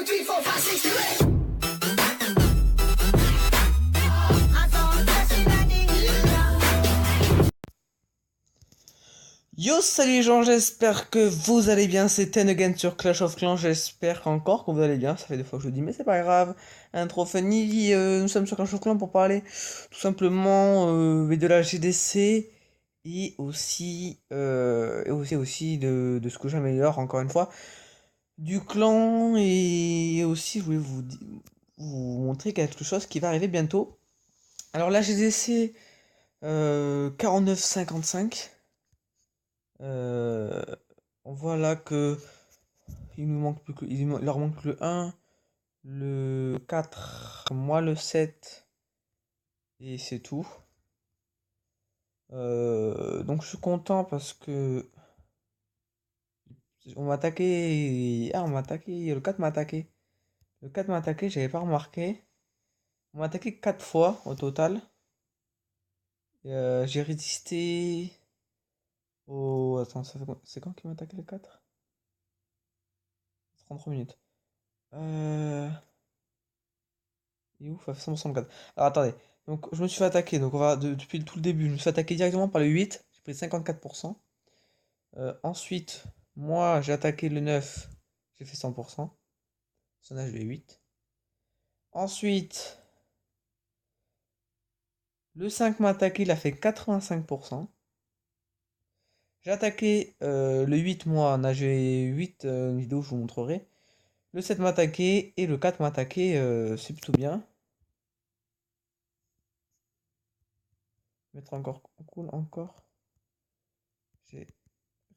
2, 3, 4, 5, 6, 7. Yo, salut les gens, j'espère que vous allez bien, c'est Ten Again sur Clash of Clans, j'espère encore que vous allez bien, ça fait 2 fois que je le dis, mais c'est pas grave, intro funny, nous sommes sur Clash of Clans pour parler tout simplement de la GDC et aussi de ce que j'améliore encore une fois, du clan et aussi je voulais vous montrer quelque chose qui va arriver bientôt. Alors la GDC 49,55. Euh, on voit là que il leur manque le 1, le 4, moi le 7 et c'est tout. Donc je suis content parce que on m'a attaqué. Ah, on m'a attaqué. Le 4 m'a attaqué. Le 4 m'a attaqué, j'avais pas remarqué. On m'a attaqué 4 fois au total. J'ai résisté au. Attends, c'est quand qu'il m'a attaqué le 4? 33 minutes. Euh. Il est où? Ça fait 164. Alors attendez. Donc je me suis fait attaquer. Donc on va depuis tout le début. Je me suis fait attaquer directement par le 8. J'ai pris 54%. Ensuite, moi j'ai attaqué le 9. J'ai fait 100%. Personnage le 8. Ensuite, le 5 m'a attaqué. Il a fait 85%. J'ai attaqué le 8 moi. On a joué 8 une vidéo, je vous montrerai. Le 7 m'a attaqué. Et le 4 m'a attaqué. C'est plutôt bien. Mettre encore cool encore. J'ai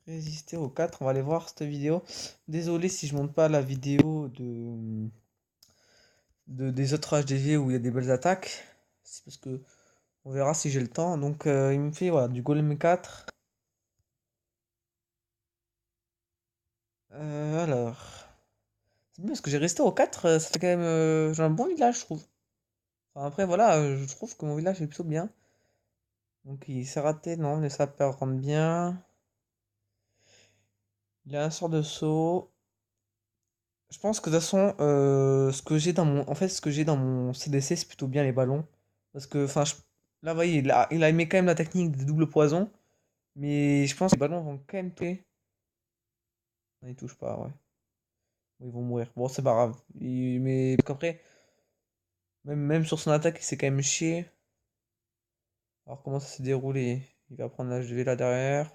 résister au 4, on va aller voir cette vidéo. Désolé si je monte pas la vidéo des autres HDV où il y a des belles attaques. C'est parce que on verra si j'ai le temps. Donc il me fait voilà, du Golem 4. Alors. C'est bien parce que j'ai resté au 4, ça fait quand même. J'ai un bon village, je trouve. Enfin, après voilà, je trouve que mon village est plutôt bien. Donc il s'est raté, non, les sapeurs rentrent bien. Il a un sort de saut. Je pense que de toute façon, ce que j'ai dans mon, en fait, ce que j'ai dans mon CDC, c'est plutôt bien les ballons. Parce que, enfin, là, vous voyez, il a aimé quand même la technique des doubles poisons. Mais je pense que les ballons vont quand même toucher. Non, ils touchent pas, ouais. Ils vont mourir. Bon, c'est pas grave. Mais parce qu'après, même sur son attaque, il s'est quand même chié. Alors, comment ça s'est déroulé? Il va prendre l'HV là derrière.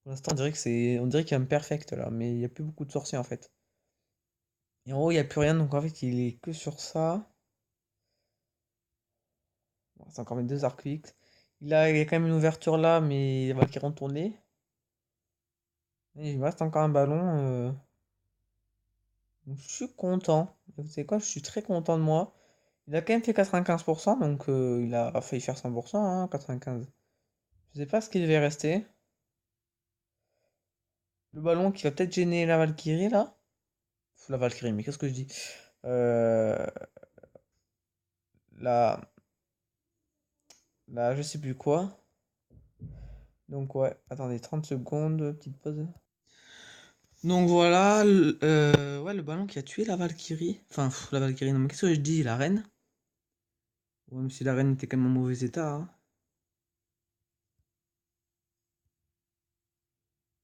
Pour l'instant, on dirait qu'il y a un perfect là. Mais il n'y a plus beaucoup de sorciers en fait. Et en haut, il n'y a plus rien. Donc, en fait, il est que sur ça. Bon, c'est encore mes deux arcs fixes. Il y a quand même une ouverture là, mais il va qu'il retourner. Et il me reste encore un ballon. Donc je suis content. Vous savez quoi, je suis très content de moi. Il a quand même fait 95%, donc il a failli faire 100%, hein, 95. Je sais pas ce qu'il devait rester. Le ballon qui va peut-être gêner la Valkyrie là. La Valkyrie, mais qu'est-ce que je dis? Euh, la, je sais plus quoi. Donc ouais, attendez 30 secondes, petite pause. Donc voilà, ouais, le ballon qui a tué la Valkyrie. Enfin, la Valkyrie, non, mais qu'est-ce que je dis? La reine? Ouais, même si la reine était quand même en mauvais état, hein.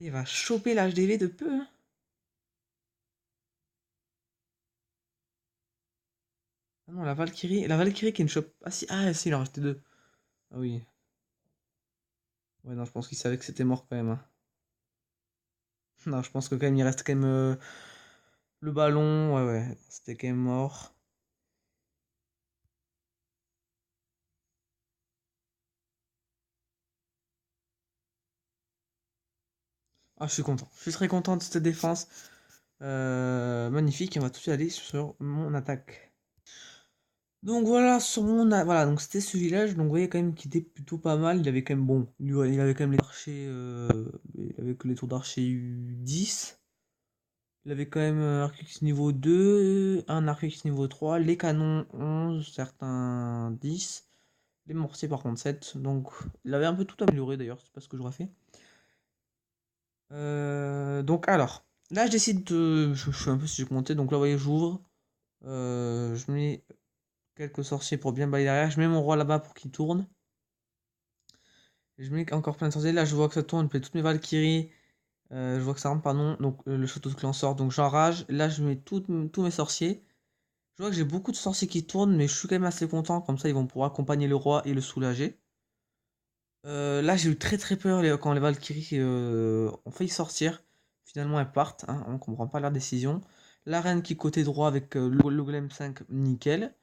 Il va choper l'HDV de peu, hein. Ah non, la Valkyrie qui ne chope. Ah si, il en restait deux. Ah oui. Ouais, non, je pense qu'il savait que c'était mort quand même, hein. Non, je pense que quand même, il reste quand même le ballon. Ouais, ouais, c'était quand même mort. Ah, je suis content. Je suis très content de cette défense. Magnifique. Et on va tout de suite aller sur mon attaque. Donc voilà, voilà, donc c'était ce village, donc vous voyez quand même qu'il était plutôt pas mal, il avait quand même, bon, il avait quand même les archers, il avait que les tours d'archer 10, il avait quand même un arc niveau 2, un arc niveau 3, les canons 11, certains 10, les mortiers par contre 7, donc il avait un peu tout amélioré d'ailleurs, c'est pas ce que j'aurais fait. Donc alors, Là, je décide de. Je suis un peu si j'ai compté. Donc là, vous voyez, j'ouvre. Je mets quelques sorciers pour bien bailler derrière. Je mets mon roi là-bas pour qu'il tourne. Je mets encore plein de sorciers. Là, je vois que ça tourne. Je mets toutes mes Valkyries. Je vois que ça rentre, pardon. Donc le château de clan sort. Donc j'enrage. Là, je mets tous mes sorciers. Je vois que j'ai beaucoup de sorciers qui tournent. Mais je suis quand même assez content. Comme ça, ils vont pouvoir accompagner le roi et le soulager. Là, j'ai eu très très peur quand les Valkyries ont failli sortir. Finalement, elles partent, hein, on comprend pas leur décision. La reine qui est côté droit avec le golem 5, nickel.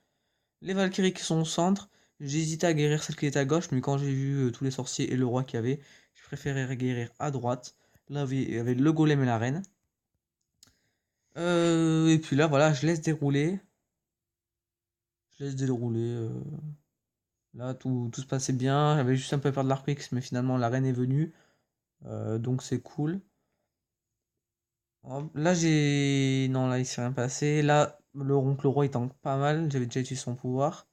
Les Valkyries qui sont au centre. J'hésitais à guérir celle qui était à gauche, mais quand j'ai vu tous les sorciers et le roi qu'il y avait, je préférais guérir à droite. Là, il y avait le golem et la reine. Et puis là, voilà, je laisse dérouler. Je laisse dérouler. Là, tout se passait bien. J'avais juste un peu peur de l'Arquix, mais finalement, la reine est venue. Donc c'est cool. Hop, là j'ai. Non, là il s'est rien passé. Là, le roi il tank pas mal. J'avais déjà utilisé son pouvoir.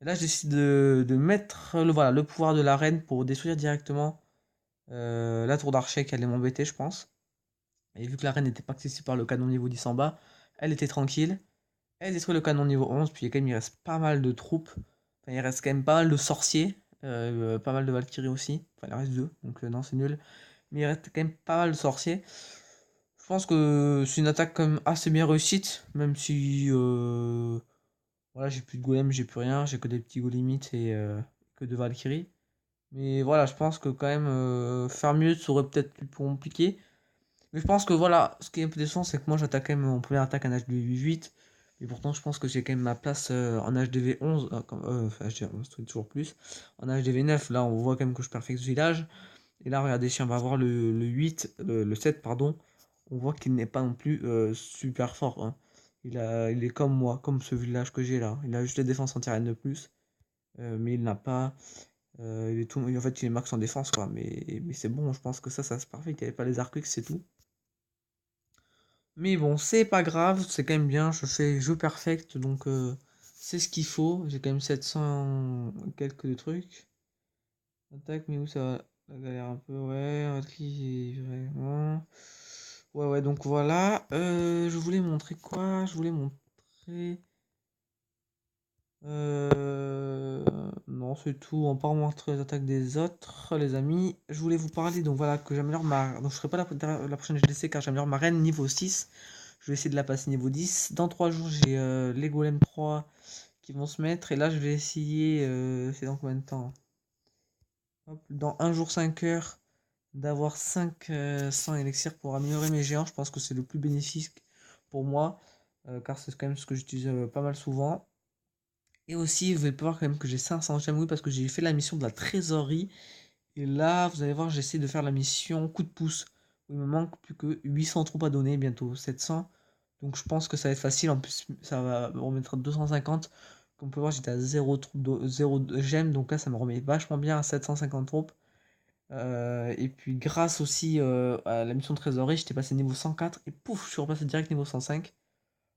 Et là, je décide de mettre voilà, le pouvoir de la reine pour détruire directement la tour d'archer qui allait m'embêter, je pense. Et vu que la reine n'était pas accessible par le canon niveau 10 en bas, elle était tranquille. Elle détruit le canon niveau 11. Puis quand même, il reste pas mal de troupes. Enfin, il reste quand même pas mal de sorciers. Pas mal de Valkyries aussi. Enfin, il en reste deux. Donc non, c'est nul. Mais il reste quand même pas mal de sorciers. Je pense que c'est une attaque quand même assez bien réussite, même si voilà, j'ai plus de golem, j'ai plus rien, j'ai que des petits golemites et que de Valkyrie. Mais voilà, je pense que quand même faire mieux ça aurait peut-être plus compliqué. Mais je pense que voilà, ce qui est un peu décevant, c'est que moi j'attaque quand même en première attaque en HDV 8. Mais pourtant, je pense que j'ai quand même ma place en HDV 11, enfin, HDV 11, toujours plus. En HDV 9, là, on voit quand même que je perfecte ce village. Et là, regardez, si on va voir le 8, le 7, pardon, on voit qu'il n'est pas non plus super fort, hein. Il est comme moi, comme ce village que j'ai là. Il a juste les défenses anti de plus, mais il n'a pas. Il est tout, en fait, il est max en défense, quoi. Mais c'est bon, je pense que ça c'est parfait. Il n'y avait pas les arcs, c'est tout. Mais bon, c'est pas grave, c'est quand même bien. Je fais jeu perfect, donc c'est ce qu'il faut. J'ai quand même 700 quelques trucs. Attaque, mais où ça va? La galère un peu, ouais. Intrigue, vraiment. Ouais, ouais, donc voilà. Je voulais montrer quoi? Je voulais montrer. Non, c'est tout. On part montrer les attaques des autres, les amis. Je voulais vous parler, donc voilà, que j'améliore ma. Donc je ferai pas la prochaine GDC car j'améliore ma reine niveau 6. Je vais essayer de la passer niveau 10. Dans 3 jours, j'ai les golems 3 qui vont se mettre. Et là, je vais essayer. C'est dans combien de temps? Hop, dans 1 jour 5 heures, d'avoir 500 élixirs pour améliorer mes géants. Je pense que c'est le plus bénéfique pour moi, car c'est quand même ce que j'utilise pas mal souvent. Et aussi, vous allez voir quand même que j'ai 500 gemmes, oui, parce que j'ai fait la mission de la trésorerie. Et là, vous allez voir, j'essaie de faire la mission coup de pouce. Il me manque plus que 800 troupes à donner, bientôt 700. Donc je pense que ça va être facile. En plus, ça va me remettre à 250. Comme on peut voir, j'étais à 0 troupes, 0 gemmes. Donc là, ça me remet vachement bien à 750 troupes. Et puis grâce aussi à la mission de trésorerie, j'étais passé niveau 104 et pouf, je suis repassé direct niveau 105.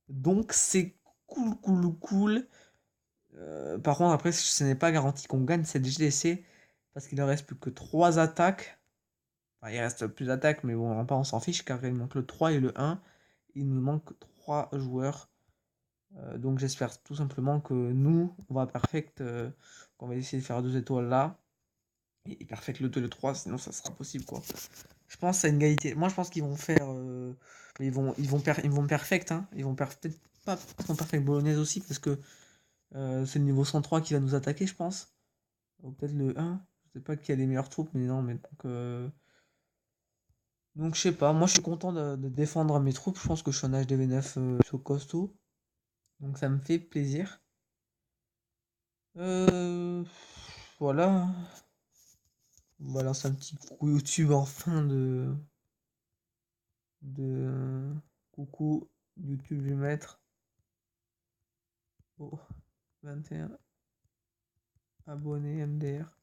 Donc c'est cool, cool, cool. Par contre, après, ce n'est pas garanti qu'on gagne cette GDC parce qu'il ne reste plus que 3 attaques. Enfin, il reste plus d'attaques, mais bon, on s'en fiche car il manque le 3 et le 1. Il nous manque 3 joueurs. Donc j'espère tout simplement que nous, on va perfect, qu'on va essayer de faire 2 étoiles là. Et perfect le 2 et le 3, sinon ça sera possible quoi. Je pense à une égalité. Moi, je pense qu'ils vont faire. Ils vont perfect, hein. Ils vont peut-être pas en perfect bolognaise aussi, parce que c'est le niveau 103 qui va nous attaquer, je pense. Ou peut-être le 1. Je sais pas qui a les meilleures troupes, mais non, mais donc je sais pas. Moi, je suis content de défendre mes troupes. Je pense que je suis en HDV9 sur costaud. Donc ça me fait plaisir. Euh, voilà. On va lancer un petit coucou YouTube en fin de coucou YouTube, je vais mettre. Oh, 21 abonnés MDR.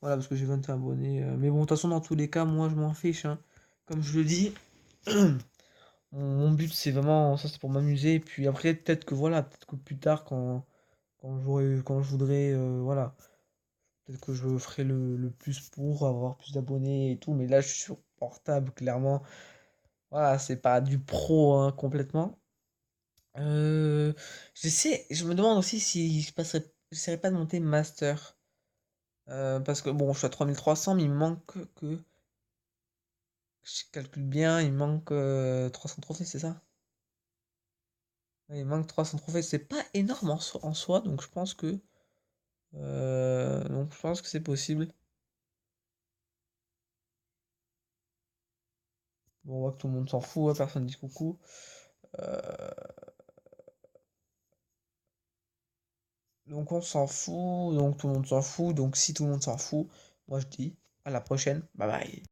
Voilà, parce que j'ai 21 abonnés. Mais bon, de toute façon, dans tous les cas, moi, je m'en fiche, hein. Comme je le dis, mon but, c'est vraiment, ça, c'est pour m'amuser. Et puis après, peut-être que voilà, peut-être que plus tard, quand je voudrais, voilà, peut-être que je ferai le plus pour avoir plus d'abonnés et tout. Mais là, je suis sur portable, clairement. Voilà, c'est pas du pro, hein, complètement. Euh, je me demande aussi si j'essaierai pas de monter master. Parce que bon, je suis à 3300, mais il me manque que, je calcule bien, il me manque 300 trophées, c'est ça? Ouais, il me manque 300 trophées, c'est pas énorme en soi, donc je pense que c'est possible. Bon, on voit que tout le monde s'en fout, hein, personne dit coucou. Euh, donc on s'en fout, donc tout le monde s'en fout, donc si tout le monde s'en fout, moi je dis à la prochaine, bye bye.